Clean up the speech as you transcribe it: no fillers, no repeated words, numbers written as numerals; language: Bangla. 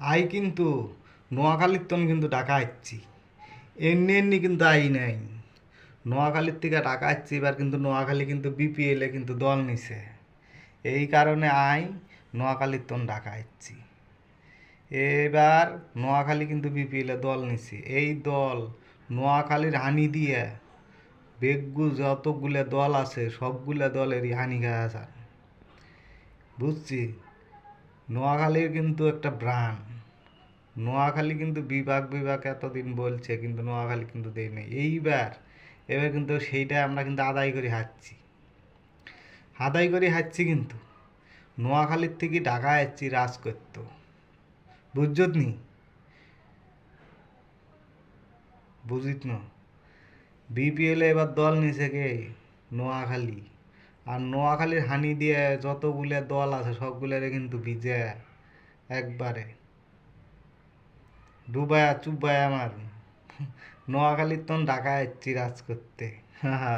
আই কিন্তু নোয়াখালীর তন কিন্তু ঢাকা আসছি, এমনি এমনি কিন্তু আই নাই। নোয়াখালীর থেকে ঢাকা আসছি, এবার কিন্তু নোয়াখালী কিন্তু বিপিএলে কিন্তু দল নিছে। এই কারণে আই নোয়াখালীর তন ঢাকা আসছি। এবার নোয়াখালী কিন্তু বিপিএলে দল নিছে। এই দল নোয়াখালীর হানি দিয়ে বেগু যতগুলো দল আছে সবগুলো দলেরই হানি খাওয়া যায়, বুঝছি। নোয়াখালীর কিন্তু একটা ব্রান্ড। নোয়াখালী কিন্তু বিভাগ বিভাগ এতদিন বলছে, কিন্তু নোয়াখালী কিন্তু দেয় নাই। এবার কিন্তু সেইটা আমরা কিন্তু আদায় করে হাঁটছি, কিন্তু নোয়াখালীর থেকে ঢাকা যাচ্ছি রাজ করতো, বুঝছত নি? বুঝিত না? বিপিএলে এবার দল নিছে কে? নোয়াখালী। আর নোয়াখালীর হানি দিয়ে যতগুলো দল আছে সবগুলোরে কিন্তু ভিজে একবারে ডুবায়া চুবায়া আমার নোয়াখালীর তন ঢাকা যাচ্ছি রাজ করতে। হা হা।